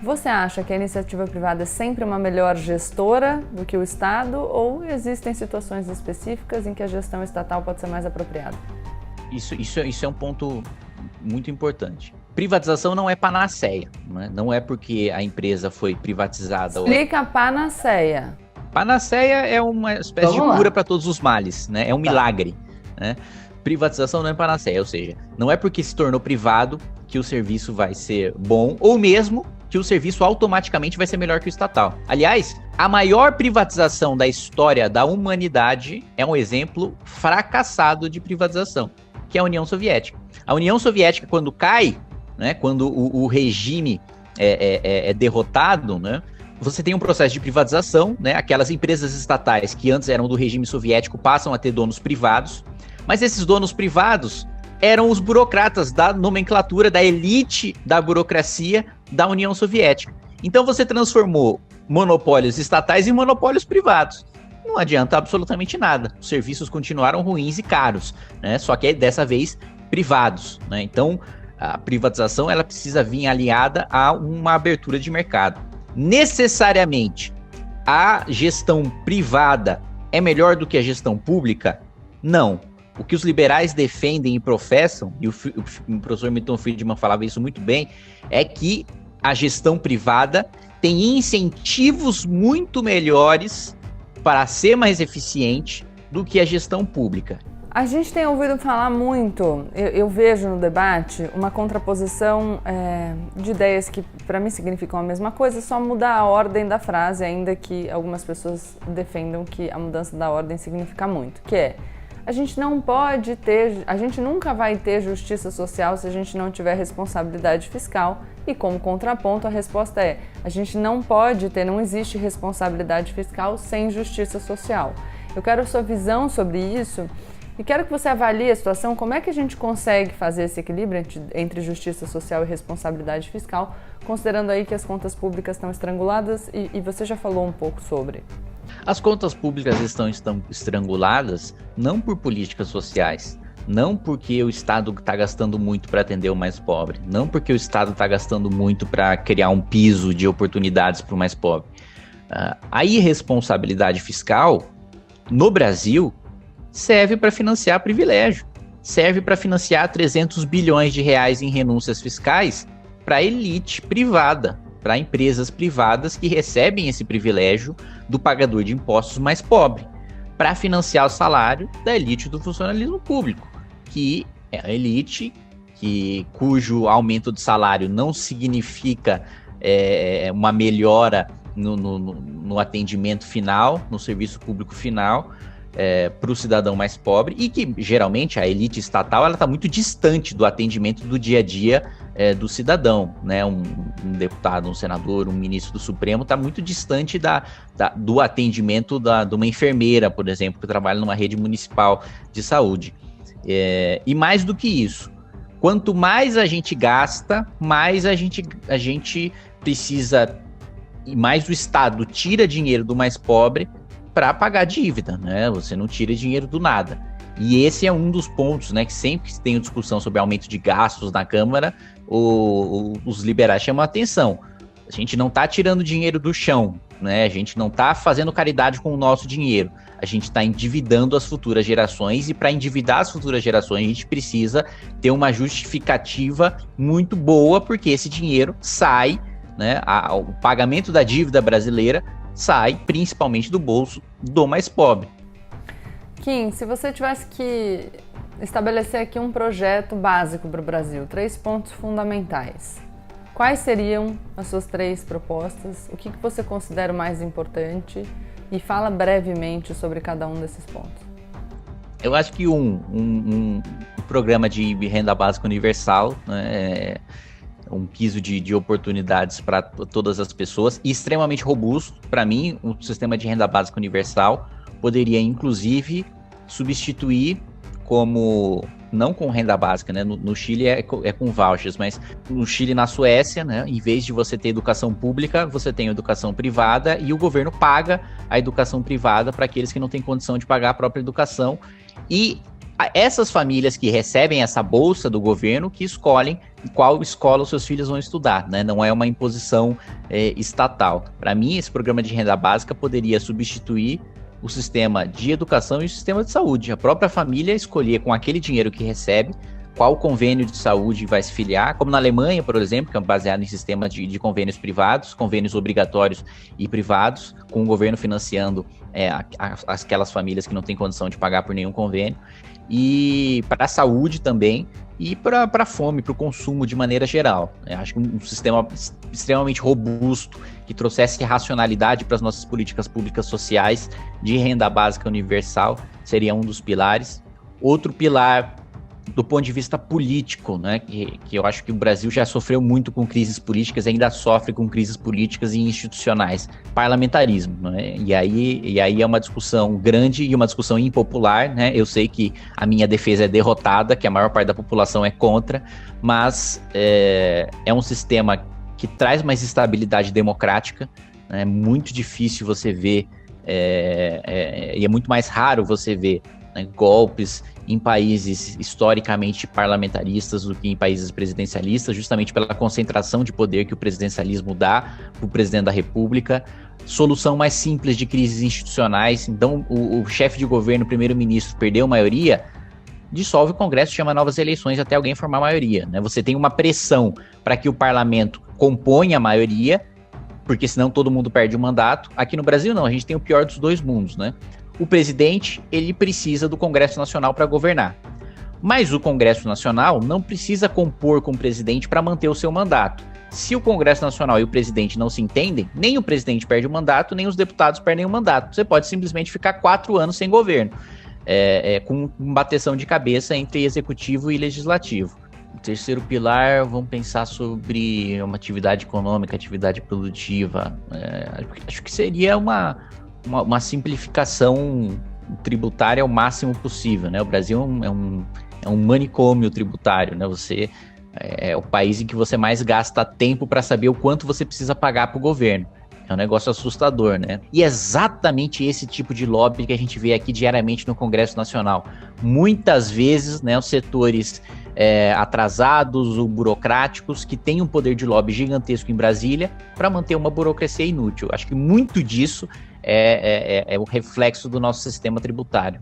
Você acha que a iniciativa privada é sempre uma melhor gestora do que o Estado ou existem situações específicas em que a gestão estatal pode ser mais apropriada? Isso é um ponto muito importante. Privatização não é panaceia, né? Não é porque a empresa foi privatizada. Explica a panaceia. Panaceia é uma espécie de cura para todos os males, né? É um milagre, né? Privatização não é panaceia, ou seja, não é porque se tornou privado que o serviço vai ser bom, ou mesmo que o serviço automaticamente vai ser melhor que o estatal. Aliás, a maior privatização da história da humanidade é um exemplo fracassado de privatização, que é a União Soviética. A União Soviética, quando cai, né, quando o regime é derrotado, né, você tem um processo de privatização, né, aquelas empresas estatais que antes eram do regime soviético passam a ter donos privados, mas esses donos privados eram os burocratas da nomenclatura, da elite da burocracia da União Soviética. Então você transformou monopólios estatais em monopólios privados. Não adianta absolutamente nada. Os serviços continuaram ruins e caros, né? Só que dessa vez privados, né? Então a privatização ela precisa vir aliada a uma abertura de mercado. Necessariamente a gestão privada é melhor do que a gestão pública? Não. O que os liberais defendem e professam, e o professor Milton Friedman falava isso muito bem, é que a gestão privada tem incentivos muito melhores para ser mais eficiente do que a gestão pública. A gente tem ouvido falar muito, eu vejo no debate, uma contraposição de ideias que para mim significam a mesma coisa, só mudar a ordem da frase, ainda que algumas pessoas defendam que a mudança da ordem significa muito, que é: a gente nunca vai ter justiça social se a gente não tiver responsabilidade fiscal. E como contraponto, a resposta é: a gente não existe responsabilidade fiscal sem justiça social. Eu quero a sua visão sobre isso e quero que você avalie a situação, como é que a gente consegue fazer esse equilíbrio entre justiça social e responsabilidade fiscal, considerando aí que as contas públicas estão estranguladas e você já falou um pouco sobre. As contas públicas estão estranguladas não por políticas sociais, não porque o Estado está gastando muito para atender o mais pobre, não porque o Estado está gastando muito para criar um piso de oportunidades para o mais pobre. A irresponsabilidade fiscal, no Brasil, serve para financiar privilégio, serve para financiar 300 bilhões de reais em renúncias fiscais para a elite privada, para empresas privadas que recebem esse privilégio do pagador de impostos mais pobre, para financiar o salário da elite do funcionalismo público, que é a elite cujo aumento de salário não significa uma melhora no atendimento final, no serviço público final, para o cidadão mais pobre, e que geralmente a elite estatal está muito distante do atendimento do dia a dia do cidadão, né? Um deputado, um senador, um ministro do Supremo está muito distante do atendimento de uma enfermeira, por exemplo, que trabalha numa rede municipal de saúde. E mais do que isso, quanto mais a gente gasta, mais a gente precisa, e mais o Estado tira dinheiro do mais pobre para pagar dívida, né? Você não tira dinheiro do nada. E esse é um dos pontos, né, que sempre que tem discussão sobre aumento de gastos na Câmara, os liberais chamam a atenção. A gente não está tirando dinheiro do chão, né? A gente não está fazendo caridade com o nosso dinheiro. A gente está endividando as futuras gerações, e para endividar as futuras gerações a gente precisa ter uma justificativa muito boa, porque esse dinheiro sai, né? O pagamento da dívida brasileira sai principalmente do bolso do mais pobre. Kim, se você tivesse que estabelecer aqui um projeto básico para o Brasil, 3 pontos fundamentais, quais seriam as suas 3 propostas? O que você considera o mais importante? E fala brevemente sobre cada um desses pontos. Eu acho que um programa de renda básica universal, né, um piso de oportunidades para todas as pessoas, e extremamente robusto. Para mim, um sistema de renda básica universal poderia, inclusive, substituir não com renda básica, né? No Chile é com vouchers, mas no Chile e na Suécia, né, em vez de você ter educação pública, você tem educação privada, e o governo paga a educação privada para aqueles que não têm condição de pagar a própria educação. E essas famílias que recebem essa bolsa do governo que escolhem qual escola os seus filhos vão estudar, né? Não é uma imposição estatal. Para mim, esse programa de renda básica poderia substituir o sistema de educação e o sistema de saúde. A própria família escolher com aquele dinheiro que recebe qual convênio de saúde vai se filiar, como na Alemanha, por exemplo, que é baseado em sistema de convênios privados, convênios obrigatórios e privados, com o governo financiando aquelas famílias que não têm condição de pagar por nenhum convênio, e para a saúde também, e para a fome, para o consumo de maneira geral. Acho que um sistema extremamente robusto, que trouxesse racionalidade para as nossas políticas públicas sociais de renda básica universal, seria um dos pilares. Outro pilar, do ponto de vista político, né, que eu acho que o Brasil já sofreu muito com crises políticas, ainda sofre com crises políticas e institucionais, parlamentarismo, né, e aí é uma discussão grande e uma discussão impopular, né, eu sei que a minha defesa é derrotada, que a maior parte da população é contra, mas é um sistema que traz mais estabilidade democrática, né, é muito difícil você ver, e é muito mais raro você ver, né, golpes em países historicamente parlamentaristas do que em países presidencialistas, justamente pela concentração de poder que o presidencialismo dá para o presidente da República. Solução mais simples de crises institucionais. Então, o chefe de governo, o primeiro-ministro, perdeu a maioria, dissolve o Congresso, chama novas eleições até alguém formar a maioria, né? Você tem uma pressão para que o parlamento componha a maioria, porque senão todo mundo perde o mandato. Aqui no Brasil, não, a gente tem o pior dos dois mundos, né? O presidente, ele precisa do Congresso Nacional para governar. Mas o Congresso Nacional não precisa compor com o presidente para manter o seu mandato. Se o Congresso Nacional e o presidente não se entendem, nem o presidente perde o mandato, nem os deputados perdem o mandato. Você pode simplesmente ficar 4 anos sem governo, com uma bateção de cabeça entre executivo e legislativo. O terceiro pilar, vamos pensar sobre uma atividade econômica, atividade produtiva. Acho que seria uma simplificação tributária ao máximo possível, né? O Brasil é um manicômio tributário, né? Você é o país em que você mais gasta tempo para saber o quanto você precisa pagar para o governo. É um negócio assustador, né? E é exatamente esse tipo de lobby que a gente vê aqui diariamente no Congresso Nacional. Muitas vezes, né, os setores atrasados ou burocráticos que têm um poder de lobby gigantesco em Brasília para manter uma burocracia inútil. Acho que muito disso é o reflexo do nosso sistema tributário.